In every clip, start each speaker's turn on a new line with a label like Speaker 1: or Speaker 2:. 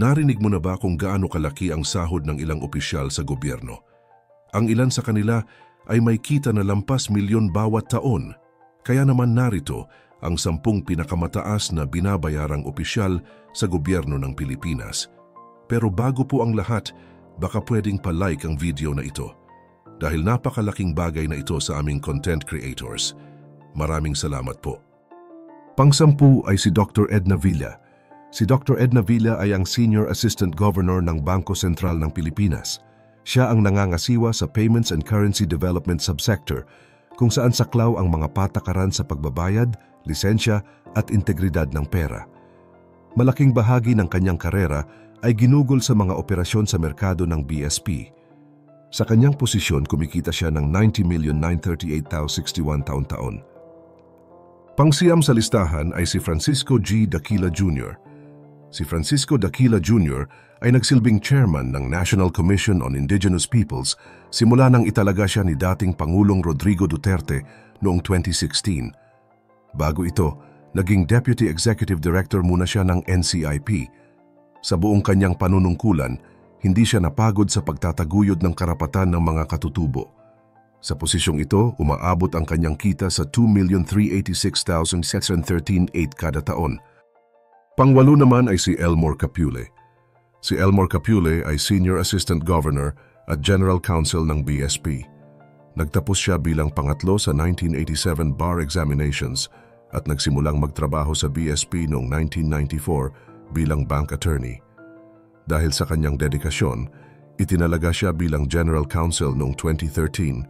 Speaker 1: Narinig mo na ba kung gaano kalaki ang sahod ng ilang opisyal sa gobyerno? Ang ilan sa kanila ay may kita na lampas milyon bawat taon. Kaya naman narito ang 10 pinakamataas na binabayarang opisyal sa gobyerno ng Pilipinas. Pero bago po ang lahat, baka pwedeng pa-like ang video na ito. Dahil napakalaking bagay na ito sa aming content creators. Maraming salamat po. Pang-10 ay si Dr. Edna Villa. Si Dr. Edna Villa ay ang Senior Assistant Governor ng Bangko Sentral ng Pilipinas. Siya ang nangangasiwa sa Payments and Currency Development Subsector, kung saan saklaw ang mga patakaran sa pagbabayad, lisensya at integridad ng pera. Malaking bahagi ng kanyang karera ay ginugol sa mga operasyon sa merkado ng BSP. Sa kanyang posisyon, kumikita siya ng 90,938,061 taon-taon. Pang-siyam sa listahan ay si Francisco G. Daquila Jr. Si Francisco Daquila Jr. ay nagsilbing chairman ng National Commission on Indigenous Peoples simula nang italaga siya ni dating Pangulong Rodrigo Duterte noong 2016. Bago ito, naging Deputy Executive Director muna siya ng NCIP. Sa buong kanyang panunungkulan, hindi siya napagod sa pagtataguyod ng karapatan ng mga katutubo. Sa posisyong ito, umaabot ang kanyang kita sa 2,386,613.8 kada taon. Pang-8 naman ay si Elmore Capule. Si Elmore Capule ay Senior Assistant Governor at General Counsel ng BSP. Nagtapos siya bilang pangatlo sa 1987 bar examinations at nagsimulang magtrabaho sa BSP noong 1994 bilang bank attorney. Dahil sa kanyang dedikasyon, itinalaga siya bilang General Counsel noong 2013,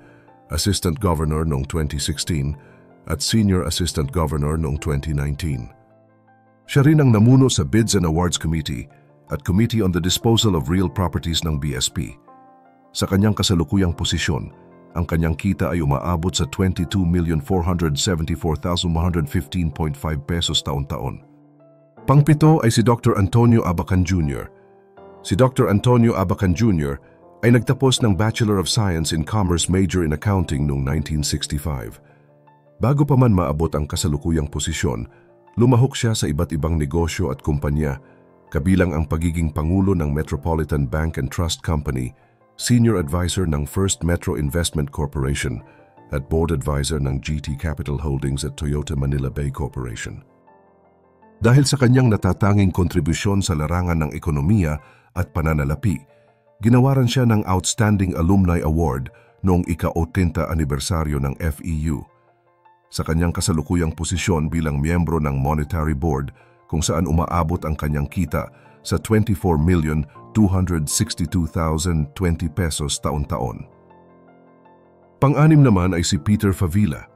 Speaker 1: Assistant Governor noong 2016 at Senior Assistant Governor noong 2019. Siya rin ang namuno sa Bids and Awards Committee at Committee on the Disposal of Real Properties ng BSP. Sa kanyang kasalukuyang posisyon, ang kanyang kita ay umaabot sa 22,474,115.5 pesos taon-taon. Pang-7 ay si Dr. Antonio Abacan Jr. Si Dr. Antonio Abacan Jr. ay nagtapos ng Bachelor of Science in Commerce major in Accounting noong 1965. Bago pa man maabot ang kasalukuyang posisyon, lumahok siya sa iba't ibang negosyo at kumpanya, kabilang ang pagiging Pangulo ng Metropolitan Bank and Trust Company, Senior Advisor ng First Metro Investment Corporation, at Board Advisor ng GT Capital Holdings at Toyota Manila Bay Corporation. Dahil sa kanyang natatanging kontribusyon sa larangan ng ekonomiya at pananalapi, ginawaran siya ng Outstanding Alumni Award noong ika-80 anibersaryo ng FEU. Sa kanyang kasalukuyang posisyon bilang miyembro ng Monetary Board, kung saan umaabot ang kanyang kita sa 24,262,020 pesos taon-taon. Pang-6 naman ay si Peter Favilla.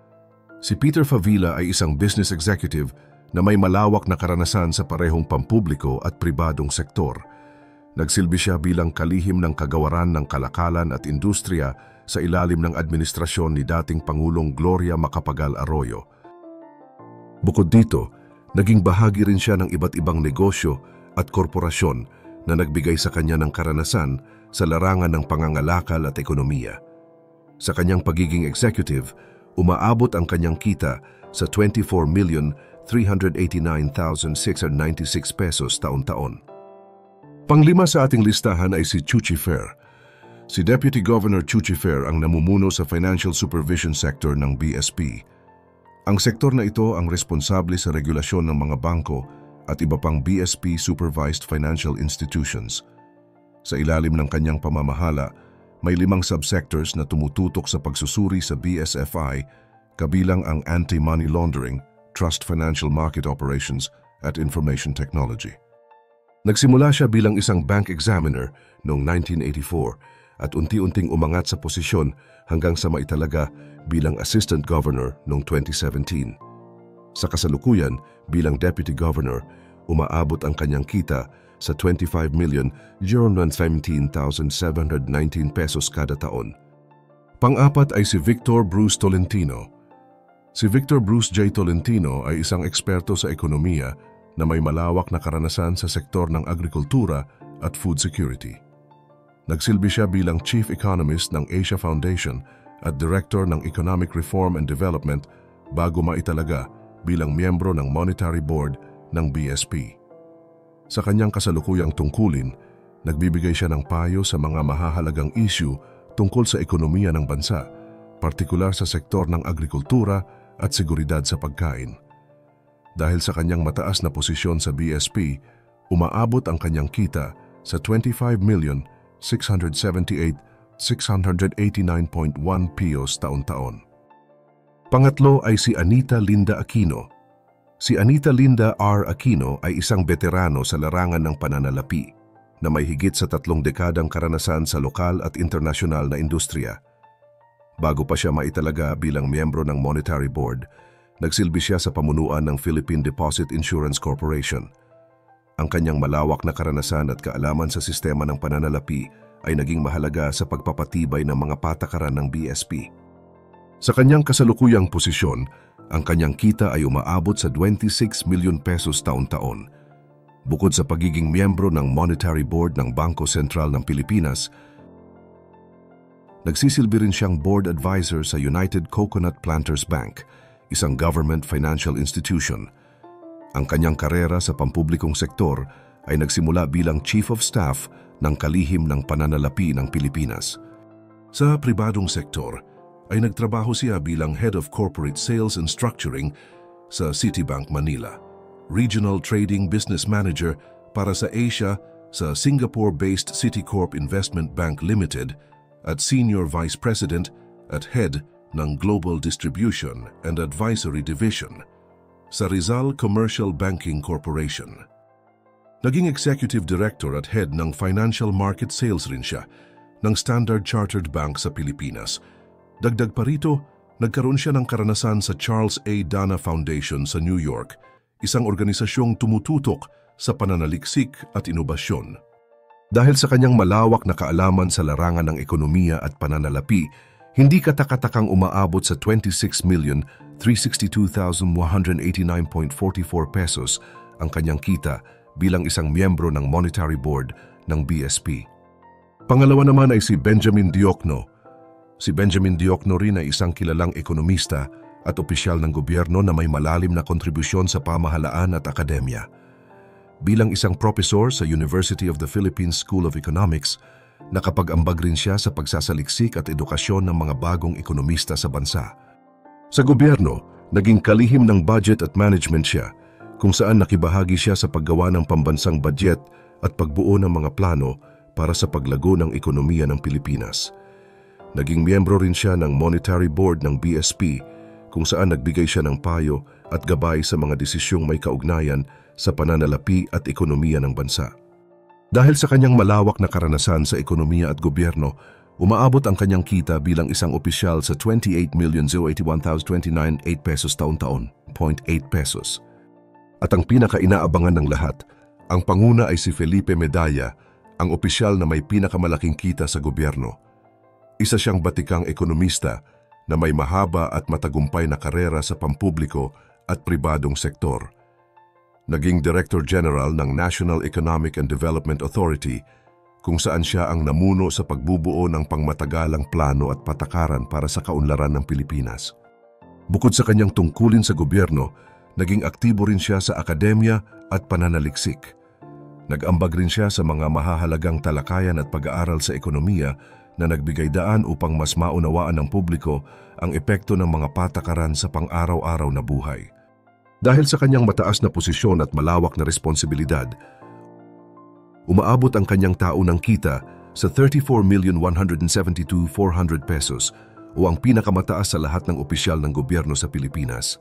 Speaker 1: Si Peter Favilla ay isang business executive na may malawak na karanasan sa parehong pampubliko at pribadong sektor. Nagsilbi siya bilang kalihim ng kagawaran ng kalakalan at industriya sa ilalim ng administrasyon ni dating Pangulong Gloria Macapagal Arroyo. Bukod dito, naging bahagi rin siya ng iba't ibang negosyo at korporasyon na nagbigay sa kanya ng karanasan sa larangan ng pangangalakal at ekonomiya. Sa kanyang pagiging executive, umaabot ang kanyang kita sa 24,389,696 pesos taon-taon. Pang-5 sa ating listahan ay si Chuchi Fer. Si Deputy Governor Chuchi Fer ang namumuno sa Financial Supervision Sector ng BSP. Ang sektor na ito ang responsable sa regulasyon ng mga bangko at iba pang BSP-supervised financial institutions. Sa ilalim ng kanyang pamamahala, may 5 subsectors na tumututok sa pagsusuri sa BSFI, kabilang ang anti-money laundering, trust financial market operations at information technology. Nagsimula siya bilang isang bank examiner noong 1984 at unti-unting umangat sa posisyon hanggang sa maitalaga bilang Assistant Governor noong 2017. Sa kasalukuyan, bilang Deputy Governor, umaabot ang kanyang kita sa 25,017,719 pesos kada taon. Pang-4 ay si Victor Bruce Tolentino. Si Victor Bruce J. Tolentino ay isang eksperto sa ekonomiya na may malawak na karanasan sa sektor ng agrikultura at food security. Nagsilbi siya bilang Chief Economist ng Asia Foundation at Director ng Economic Reform and Development bago maitalaga bilang miyembro ng Monetary Board ng BSP. Sa kanyang kasalukuyang tungkulin, nagbibigay siya ng payo sa mga mahahalagang issue tungkol sa ekonomiya ng bansa, partikular sa sektor ng agrikultura at seguridad sa pagkain. Dahil sa kanyang mataas na posisyon sa BSP, umaabot ang kanyang kita sa 25,678,689.1 pesos taon-taon. Pangatlo ay si Anita Linda Aquino. Si Anita Linda R. Aquino ay isang veterano sa larangan ng pananalapi na may higit sa 3 dekadang karanasan sa lokal at internasyonal na industriya. Bago pa siya maitalaga bilang miyembro ng Monetary Board, nagsilbi siya sa pamunuan ng Philippine Deposit Insurance Corporation. Ang kanyang malawak na karanasan at kaalaman sa sistema ng pananalapi ay naging mahalaga sa pagpapatibay ng mga patakaran ng BSP. Sa kanyang kasalukuyang posisyon, ang kanyang kita ay umaabot sa 26 milyon pesos taon-taon. Bukod sa pagiging miyembro ng Monetary Board ng Bangko Sentral ng Pilipinas, nagsisilbi rin siyang board advisor sa United Coconut Planters Bank, isang government financial institution. Ang kanyang karera sa pampublikong sektor ay nagsimula bilang Chief of Staff ng kalihim ng pananalapi ng Pilipinas. Sa pribadong sektor, ay nagtrabaho siya bilang Head of Corporate Sales and Structuring sa Citibank Manila, Regional Trading Business Manager para sa Asia sa Singapore-based Citicorp Investment Bank Limited at Senior Vice President at Head ng Global Distribution and Advisory Division sa Rizal Commercial Banking Corporation. Naging Executive Director at Head ng Financial Market Sales rin siya ng Standard Chartered Bank sa Pilipinas. Dagdag pa rito, nagkaroon siya ng karanasan sa Charles A. Dana Foundation sa New York, isang organisasyong tumututok sa pananaliksik at inobasyon. Dahil sa kanyang malawak na kaalaman sa larangan ng ekonomiya at pananalapi, hindi katakatakang umaabot sa 26,362,189.44 pesos ang kanyang kita bilang isang miyembro ng Monetary Board ng BSP. Pangalawa naman ay si Benjamin Diokno. Si Benjamin Diokno rin ay isang kilalang ekonomista at opisyal ng gobyerno na may malalim na kontribusyon sa pamahalaan at akademya. Bilang isang profesor sa University of the Philippines School of Economics, nakapag-ambag rin siya sa pagsasaliksik at edukasyon ng mga bagong ekonomista sa bansa. Sa gobyerno, naging kalihim ng budget at management siya, kung saan nakibahagi siya sa paggawa ng pambansang budget at pagbuo ng mga plano para sa paglago ng ekonomiya ng Pilipinas. Naging miyembro rin siya ng Monetary Board ng BSP, kung saan nagbigay siya ng payo at gabay sa mga desisyong may kaugnayan sa pananalapi at ekonomiya ng bansa. Dahil sa kanyang malawak na karanasan sa ekonomiya at gobyerno, umaabot ang kanyang kita bilang isang opisyal sa 28,081,029.8 pesos taon-taon, 0.8 pesos. At ang pinaka-inaabangan ng lahat, ang panguna ay si Felipe Medalla, ang opisyal na may pinakamalaking kita sa gobyerno. Isa siyang batikang ekonomista na may mahaba at matagumpay na karera sa pampubliko at pribadong sektor. Naging Director General ng National Economic and Development Authority, kung saan siya ang namuno sa pagbubuo ng pangmatagalang plano at patakaran para sa kaunlaran ng Pilipinas. Bukod sa kanyang tungkulin sa gobyerno, naging aktibo rin siya sa akademya at pananaliksik. Nag-ambag rin siya sa mga mahahalagang talakayan at pag-aaral sa ekonomiya na nagbigay daan upang mas maunawaan ng publiko ang epekto ng mga patakaran sa pang-araw-araw na buhay. Dahil sa kanyang mataas na posisyon at malawak na responsibilidad, umaabot ang kanyang taunang kita sa 34,172,400 pesos o ang pinakamataas sa lahat ng opisyal ng gobyerno sa Pilipinas.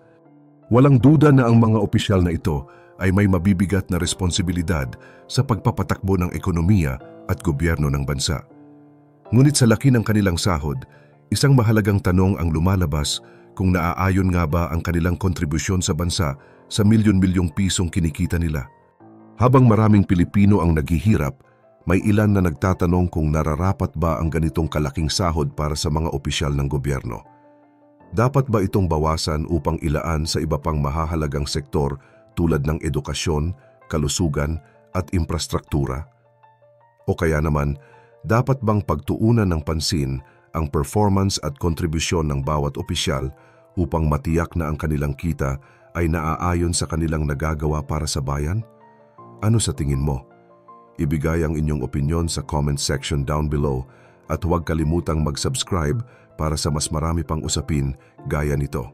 Speaker 1: Walang duda na ang mga opisyal na ito ay may mabibigat na responsibilidad sa pagpapatakbo ng ekonomiya at gobyerno ng bansa. Ngunit sa laki ng kanilang sahod, isang mahalagang tanong ang lumalabas kung naaayon nga ba ang kanilang kontribusyon sa bansa sa milyon-milyong pisong kinikita nila. Habang maraming Pilipino ang naghihirap, may ilan na nagtatanong kung nararapat ba ang ganitong kalaking sahod para sa mga opisyal ng gobyerno. Dapat ba itong bawasan upang ilaan sa iba pang mahahalagang sektor tulad ng edukasyon, kalusugan at infrastruktura? O kaya naman, dapat bang pagtuunan ng pansin ang performance at kontribusyon ng bawat opisyal upang matiyak na ang kanilang kita ay naaayon sa kanilang nagagawa para sa bayan? Ano sa tingin mo? Ibigay ang inyong opinyon sa comment section down below at huwag kalimutang mag-subscribe para sa mas marami pang usapin gaya nito.